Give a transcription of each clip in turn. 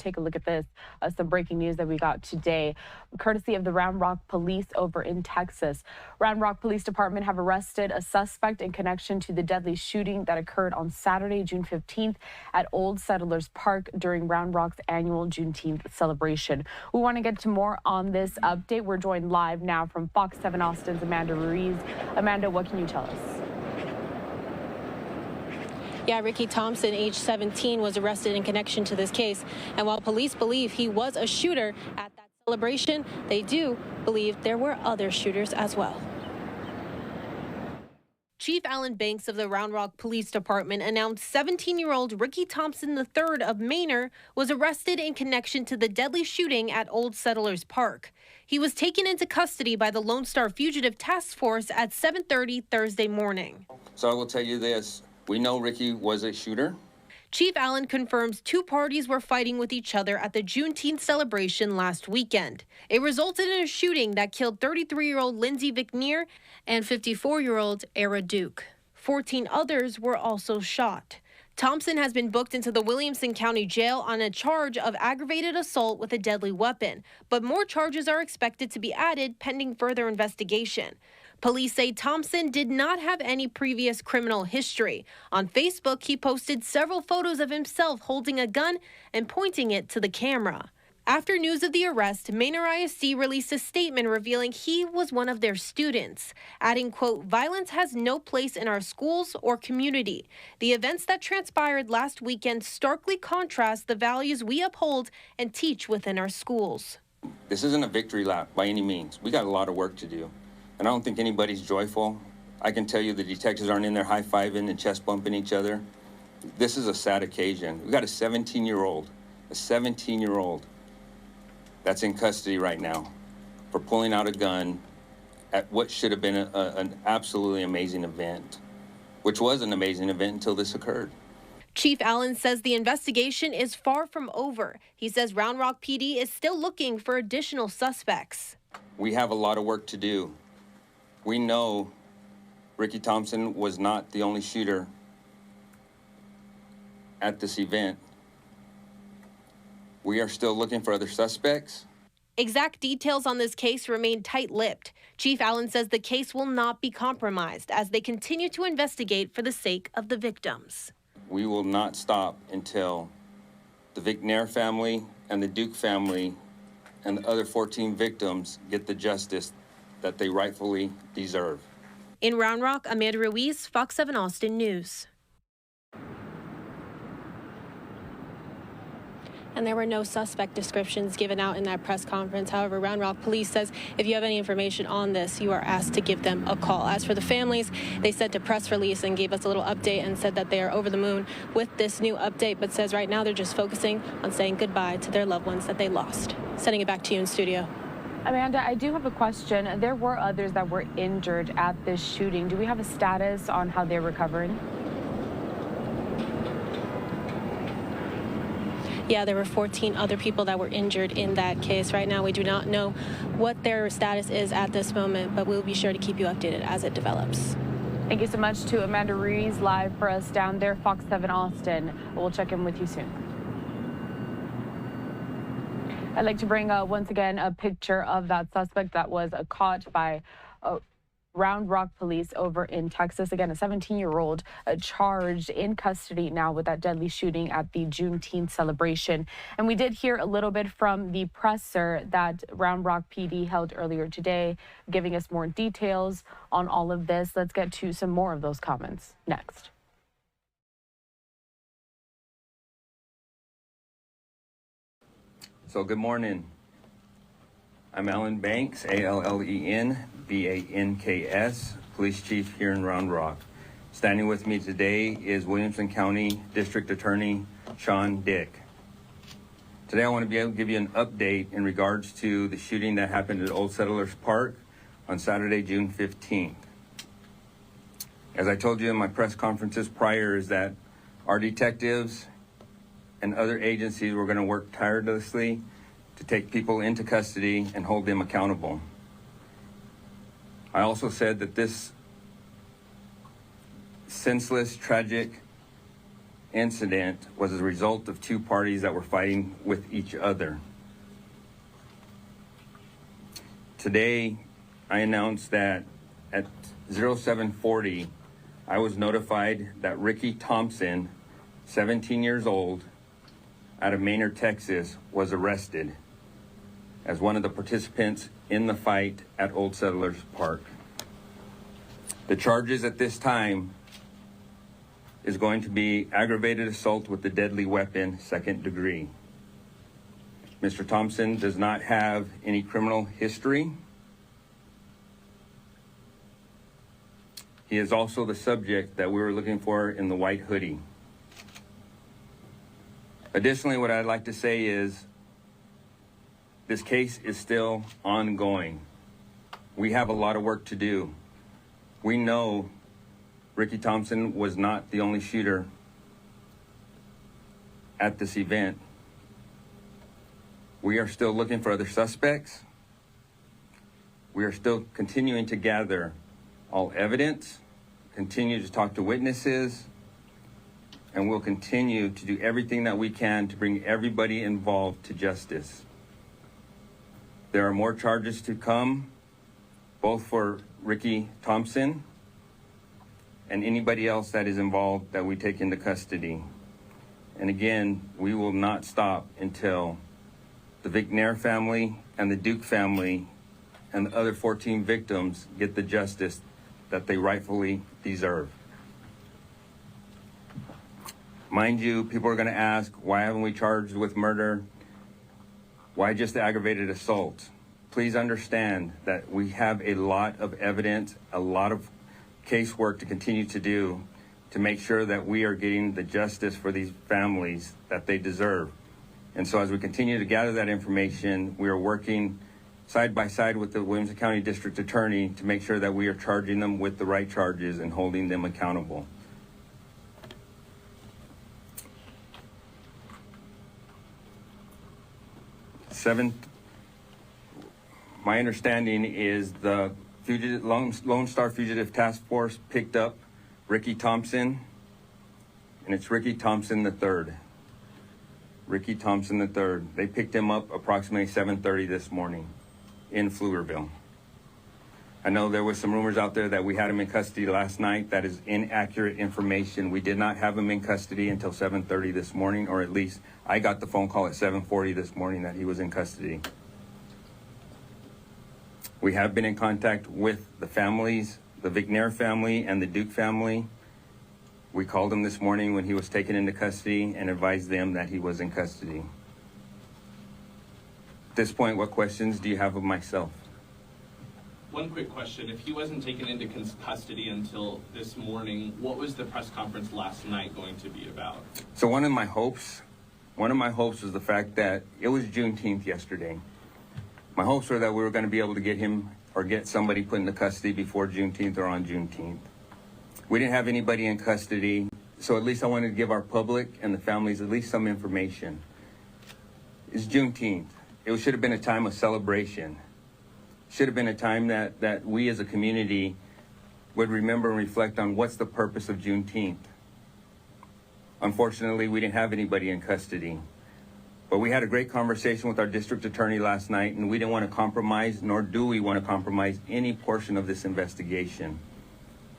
take a look at this. Some breaking news that we got today, courtesy of the Round Rock Police over in Texas. Round Rock Police Department have arrested a suspect in connection to the deadly shooting that occurred on Saturday, June 15th at Old Settlers Park during Round Rock's annual Juneteenth celebration. We want to get to more on this update. We're joined live now from Fox 7 Austin's Amanda Ruiz. Amanda, what can you tell us? Yeah, Ricky Thompson, age 17, was arrested in connection to this case. And while police believe he was a shooter at that celebration, they do believe there were other shooters as well. Chief Alan Banks of the Round Rock Police Department announced 17-year-old Ricky Thompson III of Manor was arrested in connection to the deadly shooting at Old Settlers Park. He was taken into custody by the Lone Star Fugitive Task Force at 7:30 Thursday morning. So I will tell you this. We know Ricky was a shooter. Chief Allen confirms two parties were fighting with each other at the Juneteenth celebration last weekend. It resulted in a shooting that killed 33-year-old Lyndsey Vicknair and 54-year-old Ara Duke. 14 others were also shot. Thompson has been booked into the Williamson County Jail on a charge of aggravated assault with a deadly weapon, but more charges are expected to be added pending further investigation. Police say Thompson did not have any previous criminal history. On Facebook, he posted several photos of himself holding a gun and pointing it to the camera. After news of the arrest, Manor ISD released a statement revealing he was one of their students, adding, quote, "Violence has no place in our schools or community. The events that transpired last weekend starkly contrast the values we uphold and teach within our schools." This isn't a victory lap by any means. We got a lot of work to do. And I don't think anybody's joyful. I can tell you the detectives aren't in there high-fiving and chest bumping each other. This is a sad occasion. We got a 17-year-old that's in custody right now for pulling out a gun at what should have been an absolutely amazing event, which was an amazing event until this occurred. Chief Allen says the investigation is far from over. He says Round Rock PD is still looking for additional suspects. We have a lot of work to do. We know Ricky Thompson was not the only shooter at this event. We are still looking for other suspects. Exact details on this case remain tight-lipped. Chief Allen says the case will not be compromised as they continue to investigate for the sake of the victims. We will not stop until the Vicknair family and the Duke family and the other 14 victims get the justice that they rightfully deserve. In Round Rock, Amanda Ruiz, Fox 7 Austin News. And there were no suspect descriptions given out in that press conference. However, Round Rock Police says if you have any information on this, you are asked to give them a call. As for the families, they sent a press release and gave us a little update and said that they are over the moon with this new update, but says right now they're just focusing on saying goodbye to their loved ones that they lost. Sending it back to you in studio. Amanda, I do have a question. There were others that were injured at this shooting. Do we have a status on how they're recovering? Yeah, there were 14 other people that were injured in that case. Right now, we do not know what their status is at this moment, but we'll be sure to keep you updated as it develops. Thank you so much to Amanda Ruiz live for us down there, Fox 7 Austin. We'll check in with you soon. I'd like to bring once again a picture of that suspect that was caught by Round Rock Police over in Texas. Again, a 17-year-old charged in custody now with that deadly shooting at the Juneteenth celebration. And we did hear a little bit from the presser that Round Rock PD held earlier today, giving us more details on all of this. Let's get to some more of those comments next. So good morning. I'm Alan Banks, ALLENBANKS, Police Chief here in Round Rock. Standing with me today is Williamson County District Attorney Sean Dick. Today I want to be able to give you an update in regards to the shooting that happened at Old Settlers Park on Saturday, June 15th. As I told you in my press conferences prior, is that our detectives and other agencies were going to work tirelessly to take people into custody and hold them accountable. I also said that this senseless, tragic incident was a result of two parties that were fighting with each other. Today, I announced that at 0740, I was notified that Ricky Thompson, 17 years old, out of Manor, Texas, was arrested as one of the participants in the fight at Old Settlers Park. The charges at this time is going to be aggravated assault with a deadly weapon, 2nd degree. Mr. Thompson does not have any criminal history. He is also the subject that we were looking for in the white hoodie. Additionally, what I'd like to say is this case is still ongoing. We have a lot of work to do. We know Ricky Thompson was not the only shooter at this event. We are still looking for other suspects. We are still continuing to gather all evidence, continue to talk to witnesses, and we'll continue to do everything that we can to bring everybody involved to justice. There are more charges to come, both for Ricky Thompson and anybody else that is involved that we take into custody. And again, we will not stop until the Vicknair family and the Duke family and the other 14 victims get the justice that they rightfully deserve. Mind you, people are going to ask, why haven't we charged with murder? Why just the aggravated assault? Please understand that we have a lot of evidence, a lot of casework to continue to do to make sure that we are getting the justice for these families that they deserve. And so as we continue to gather that information, we are working side by side with the Williamson County District Attorney to make sure that we are charging them with the right charges and holding them accountable. Seventh, my understanding is the Lone Star Fugitive Task Force picked up Ricky Thompson, and it's Ricky Thompson III. Ricky Thompson III. They picked him up approximately 7:30 this morning in Pflugerville. I know there was some rumors out there that we had him in custody last night. That is inaccurate information. We did not have him in custody until 7:30 this morning, or at least I got the phone call at 7:40 this morning that he was in custody. We have been in contact with the families, the Vicknair family and the Duke family. We called him this morning when he was taken into custody and advised them that he was in custody. At this point, what questions do you have of myself? One quick question. If he wasn't taken into custody until this morning, what was the press conference last night going to be about? So one of my hopes was the fact that it was Juneteenth yesterday. My hopes were that we were going to be able to get him or get somebody put into custody before Juneteenth or on Juneteenth. We didn't have anybody in custody, so at least I wanted to give our public and the families at least some information. It's Juneteenth. It should have been a time of celebration. Should have been a time that we as a community would remember and reflect on what's the purpose of Juneteenth. Unfortunately, we didn't have anybody in custody. But we had a great conversation with our district attorney last night, and we didn't want to compromise, nor do we want to compromise any portion of this investigation.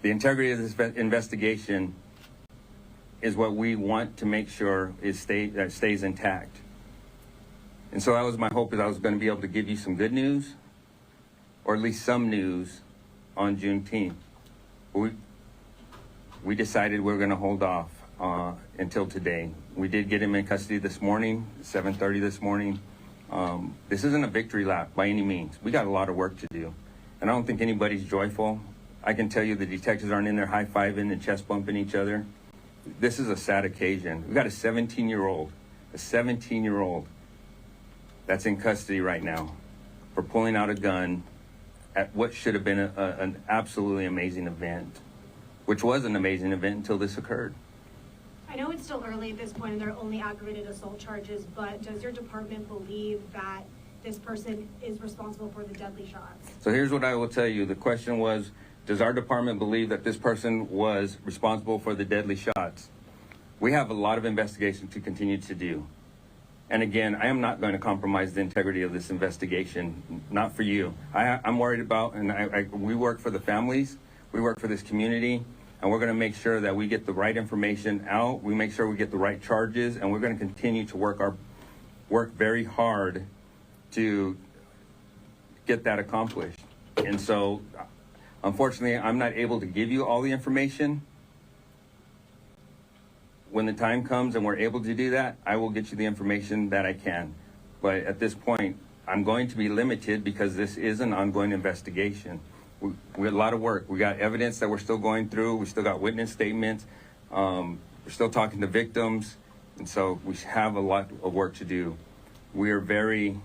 The integrity of this investigation is what we want to make sure that stays intact. And so that was my hope, is I was going to be able to give you some good news, or at least some news on Juneteenth. We decided we were going to hold off until today. We did get him in custody this morning, 7:30 this morning. This isn't a victory lap by any means. We got a lot of work to do, and I don't think anybody's joyful. I can tell you the detectives aren't in there high-fiving and chest bumping each other. This is a sad occasion. We got a 17-year-old that's in custody right now for pulling out a gun at what should have been an absolutely amazing event, which was an amazing event until this occurred. I know it's still early at this point and there are only aggravated assault charges, but does your department believe that this person is responsible for the deadly shots? So here's what I will tell you. The question was, does our department believe that this person was responsible for the deadly shots? We have a lot of investigation to continue to do. And again, I am not going to compromise the integrity of this investigation, not for you. I'm worried about, and we work for the families, we work for this community, and we're going to make sure that we get the right information out, we make sure we get the right charges, and we're going to continue to work very hard to get that accomplished. And so, unfortunately, I'm not able to give you all the information. When the time comes and we're able to do that, I will get you the information that I can. But at this point, I'm going to be limited because this is an ongoing investigation. We have a lot of work. We got evidence that we're still going through. We still got witness statements. We're still talking to victims. And so we have a lot of work to do. We are very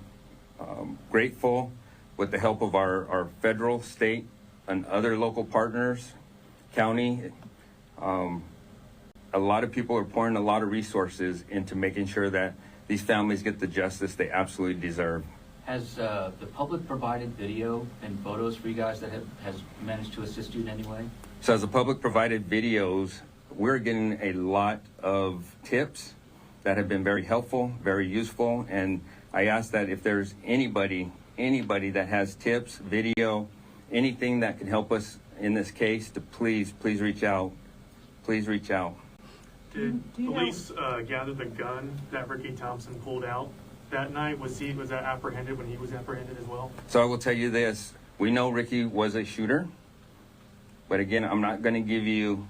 grateful with the help of our federal, state, and other local partners, county. A lot of people are pouring a lot of resources into making sure that these families get the justice they absolutely deserve. Has the public provided video and photos for you guys that has managed to assist you in any way? So as the public provided videos, we're getting a lot of tips that have been very helpful, very useful, and I ask that if there's anybody that has tips, video, anything that can help us in this case, to please reach out. Please reach out. Did police gather the gun that Ricky Thompson pulled out that night? Was that apprehended when he was apprehended as well? So I will tell you this. We know Ricky was a shooter, but again, I'm not going to give you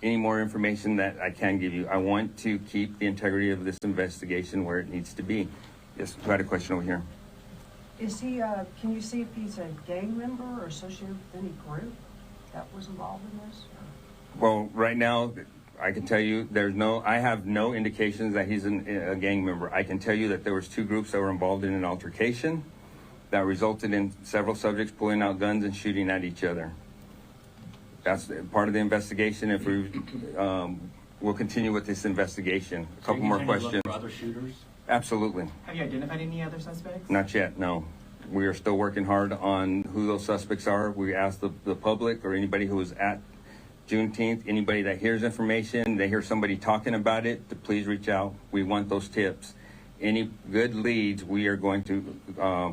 any more information that I can give you. I want to keep the integrity of this investigation where it needs to be. Yes, we had a question over here. Is he, can you see if he's a gang member or associated with any group that was involved in this? Well, right now, I can tell you I have no indications that he's a gang member. I can tell you that there was two groups that were involved in an altercation that resulted in several subjects pulling out guns and shooting at each other. That's part of the investigation. If we'll continue with this investigation. A couple more questions. Look for other shooters? Absolutely. Have you identified any other suspects? Not yet, no. We are still working hard on who those suspects are. We ask the public or anybody who was at Juneteenth, anybody that hears information, they hear somebody talking about it, to please reach out. We want those tips. Any good leads we are going to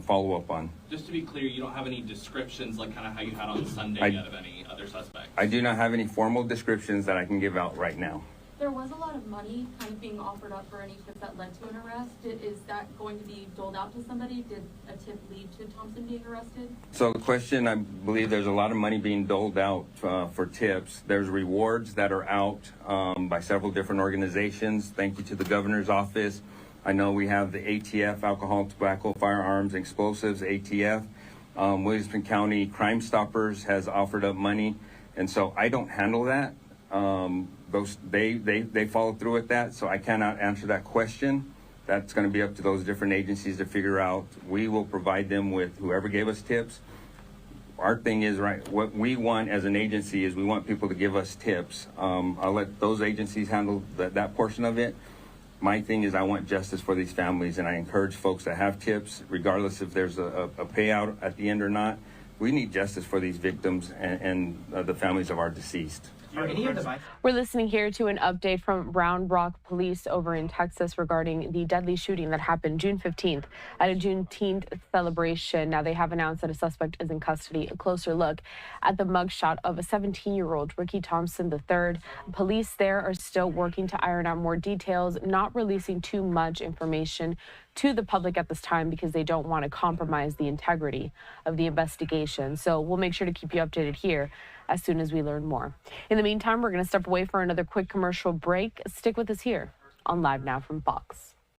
follow up on. Just to be clear, you don't have any descriptions like kind of how you had on Sunday yet of any other suspects? I do not have any formal descriptions that I can give out right now. There was a lot of money kind of being offered up for any tips that led to an arrest. Is that going to be doled out to somebody? Did a tip lead to Thompson being arrested? So the question, I believe there's a lot of money being doled out for tips. There's rewards that are out by several different organizations. Thank you to the governor's office. I know we have the ATF, Alcohol, Tobacco, Firearms, and Explosives, ATF. Williamson County Crime Stoppers has offered up money. And so I don't handle that. They follow through with that, so I cannot answer that question. That's going to be up to those different agencies to figure out. We will provide them with whoever gave us tips. Our thing is, right, what we want as an agency is we want people to give us tips. I'll let those agencies handle that portion of it. My thing is I want justice for these families, and I encourage folks that have tips, regardless if there's a payout at the end or not. We need justice for these victims and the families of our deceased. We're listening here to an update from Round Rock Police over in Texas regarding the deadly shooting that happened June 15th at a Juneteenth celebration. Now, they have announced that a suspect is in custody. A closer look at the mugshot of a 17-year-old Ricky Thompson III. Police there are still working to iron out more details, not releasing too much information to the public at this time because they don't want to compromise the integrity of the investigation. So we'll make sure to keep you updated here as soon as we learn more. In the meantime, we're going to step away for another quick commercial break. Stick with us here on Live Now from Fox.